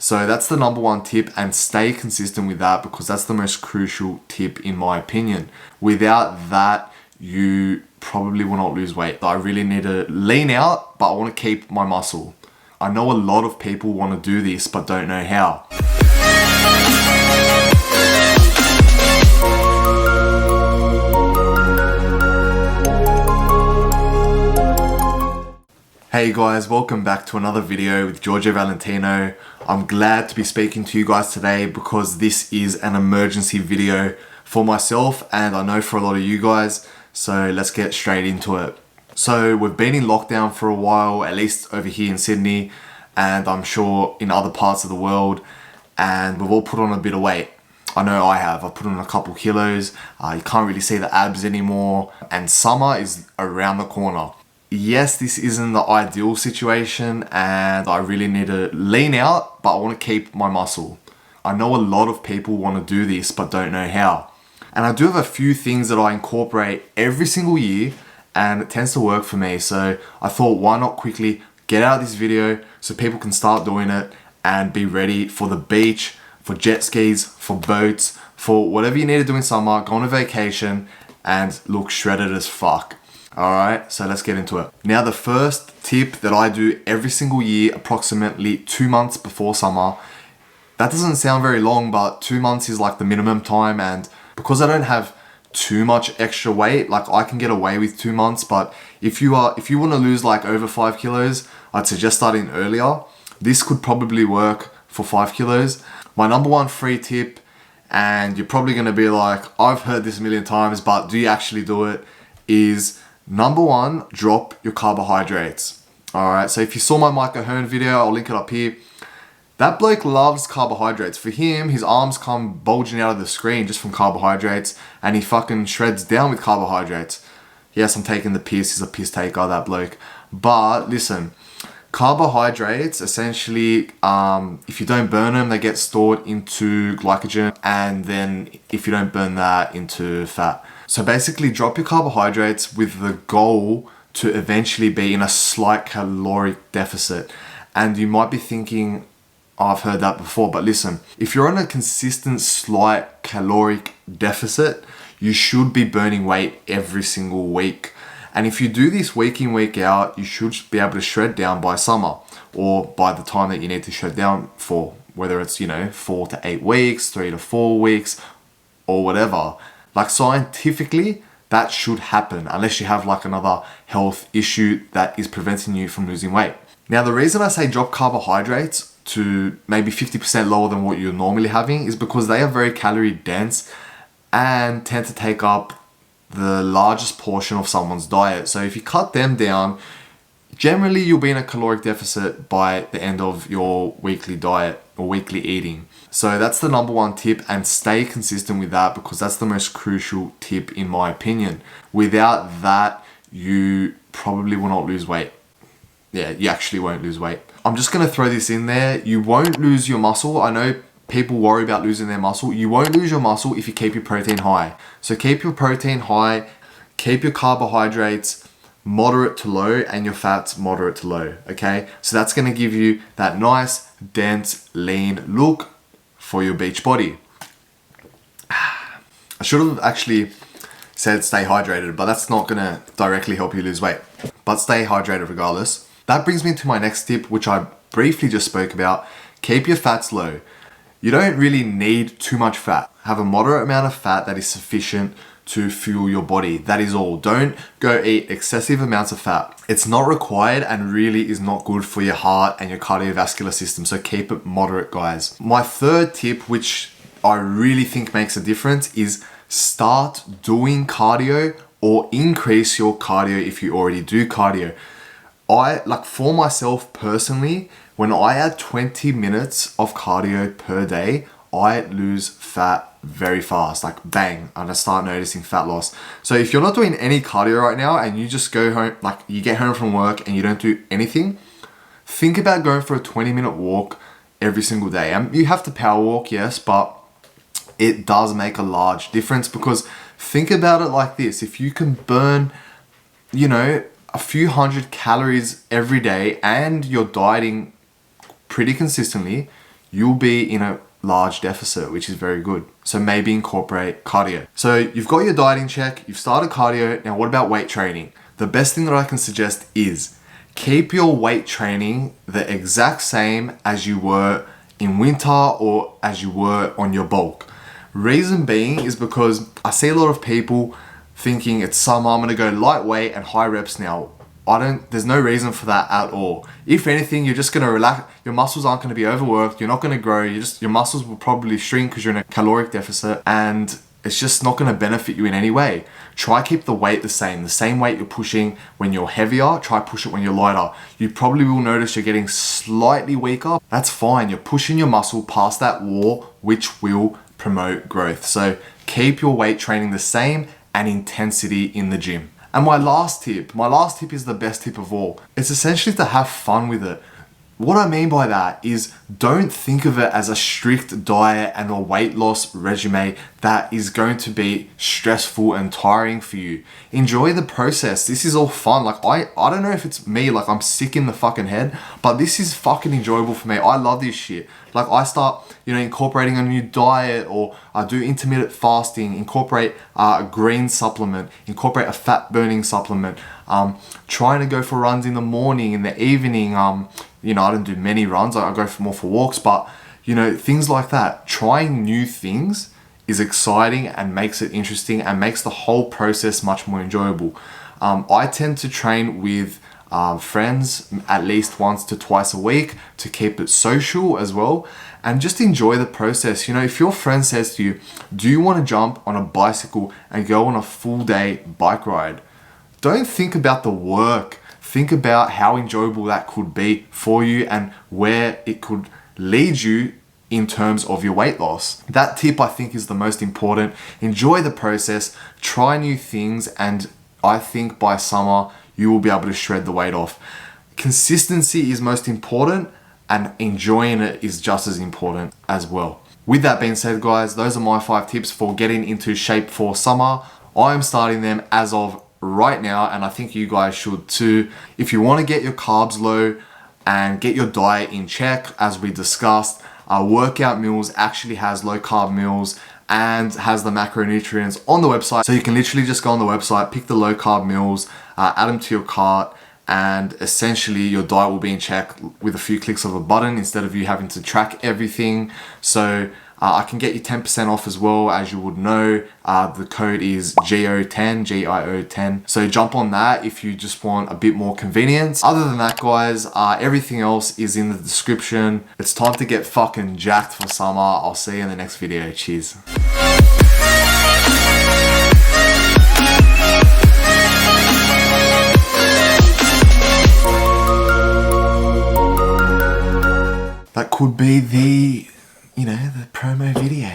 So that's the number one tip, and stay consistent with that because that's the most crucial tip in my opinion. Without that, you probably will not lose weight. I really need to lean out, but I want to keep my muscle. I know a lot of people want to do this, but don't know how. Hey guys, welcome back to another video with Giorgio Valentino. I'm glad to be speaking to you guys today because this is an emergency video for myself and I know for a lot of you guys. So let's get straight into it. So we've been in lockdown for a while, at least over here in Sydney, and I'm sure in other parts of the world, and we've all put on a bit of weight. I know I have. I've put on a couple kilos. You can't really see the abs anymore, and summer is around the corner. Yes, this isn't the ideal situation and I really need to lean out, but I want to keep my muscle. I know a lot of people want to do this, but don't know how. And I do have a few things that I incorporate every single year and it tends to work for me. So I thought, why not quickly get out this video so people can start doing it and be ready for the beach, for jet skis, for boats, for whatever you need to do in summer, go on a vacation and look shredded as fuck. Alright, so let's get into it. Now the first tip that I do every single year, approximately 2 months before summer, that doesn't sound very long, but 2 months is like the minimum time, and because I don't have too much extra weight, like I can get away with 2 months, but if you want to lose like over 5 kilos, I'd suggest starting earlier. This could probably work for 5 kilos. My number one free tip, and you're probably going to be like, I've heard this a million times, but do you actually do it, is number one, drop your carbohydrates. Alright, so if you saw my Micah Hearn video, I'll link it up here. That bloke loves carbohydrates. For him, his arms come bulging out of the screen just from carbohydrates, and he fucking shreds down with carbohydrates. Yes, I'm taking the piss, he's a piss taker, that bloke. But listen, carbohydrates, essentially, if you don't burn them, they get stored into glycogen, and then if you don't burn that, into fat. So basically drop your carbohydrates with the goal to eventually be in a slight caloric deficit. And you might be thinking, oh, I've heard that before, but listen, if you're on a consistent slight caloric deficit, you should be burning weight every single week. And if you do this week in, week out, you should be able to shred down by summer or by the time that you need to shred down for, whether it's, 4 to 8 weeks, 3 to 4 weeks, or whatever. Like scientifically, that should happen unless you have like another health issue that is preventing you from losing weight. Now, the reason I say drop carbohydrates to maybe 50% lower than what you're normally having is because they are very calorie dense and tend to take up the largest portion of someone's diet. So if you cut them down, generally you'll be in a caloric deficit by the end of your weekly diet or weekly eating. So that's the number one tip, and stay consistent with that because that's the most crucial tip in my opinion. Without that, you probably will not lose weight. Yeah, you actually won't lose weight. I'm just going to throw this in there. You won't lose your muscle. I know people worry about losing their muscle. You won't lose your muscle if you keep your protein high. So keep your protein high, keep your carbohydrates moderate to low, and your fats moderate to low, okay? So that's going to give you that nice, dense, lean look for your beach body. I should have actually said stay hydrated, but that's not going to directly help you lose weight. But stay hydrated regardless. That brings me to my next tip, which I briefly just spoke about. Keep your fats low. You don't really need too much fat. Have a moderate amount of fat that is sufficient to fuel your body. That is all. Don't go eat excessive amounts of fat. It's not required and really is not good for your heart and your cardiovascular system. So keep it moderate, guys. My third tip, which I really think makes a difference, is start doing cardio or increase your cardio if you already do cardio. For myself personally, when I add 20 minutes of cardio per day, I lose fat very fast, like bang, and I start noticing fat loss. So if you're not doing any cardio right now and you just go home, like you get home from work and you don't do anything, think about going for a 20-minute walk every single day. And you have to power walk, yes, but it does make a large difference because think about it like this. If you can burn, a few hundred calories every day and you're dieting pretty consistently, you'll be in a large deficit, which is very good. So maybe incorporate cardio. So you've got your diet in check, you've started cardio. Now what about weight training? The best thing that I can suggest is keep your weight training the exact same as you were in winter or as you were on your bulk. Reason being is because I see a lot of people thinking it's summer, I'm gonna go lightweight and high reps now. There's no reason for that at all. If anything, you're just gonna relax, your muscles aren't gonna be overworked, you're not gonna grow, your muscles will probably shrink because you're in a caloric deficit, and it's just not gonna benefit you in any way. Try keep the weight the same weight you're pushing when you're heavier, try push it when you're lighter. You probably will notice you're getting slightly weaker. That's fine, you're pushing your muscle past that wall, which will promote growth. So keep your weight training the same and intensity in the gym. And my last tip is the best tip of all. It's essentially to have fun with it. What I mean by that is don't think of it as a strict diet and a weight loss regime that is going to be stressful and tiring for you. Enjoy the process. This is all fun. Like I don't know if it's me, like I'm sick in the fucking head, but this is fucking enjoyable for me. I love this shit. Like I start, incorporating a new diet, or I do intermittent fasting, incorporate a green supplement, incorporate a fat burning supplement, trying to go for runs in the morning, in the evening, I don't do many runs, I go more for walks, but things like that. Trying new things is exciting and makes it interesting and makes the whole process much more enjoyable. I tend to train with friends at least once to twice a week to keep it social as well, and just enjoy the process. If your friend says to you, do you want to jump on a bicycle and go on a full day bike ride? Don't think about the work. Think about how enjoyable that could be for you and where it could lead you in terms of your weight loss. That tip I think is the most important. Enjoy the process, try new things, and I think by summer you will be able to shred the weight off. Consistency is most important, and enjoying it is just as important as well. With that being said, guys, those are my 5 tips for getting into shape for summer. I am starting them as of right now, and I think you guys should too. If you want to get your carbs low and get your diet in check, as we discussed, Workout Meals actually has low carb meals and has the macronutrients on the website. So you can literally just go on the website, pick the low carb meals, add them to your cart, and essentially your diet will be in check with a few clicks of a button instead of you having to track everything. So I can get you 10% off as well, as you would know. The code is GIO10, GIO10. So jump on that if you just want a bit more convenience. Other than that, guys, everything else is in the description. It's time to get fucking jacked for summer. I'll see you in the next video. Cheers. That could be the promo video.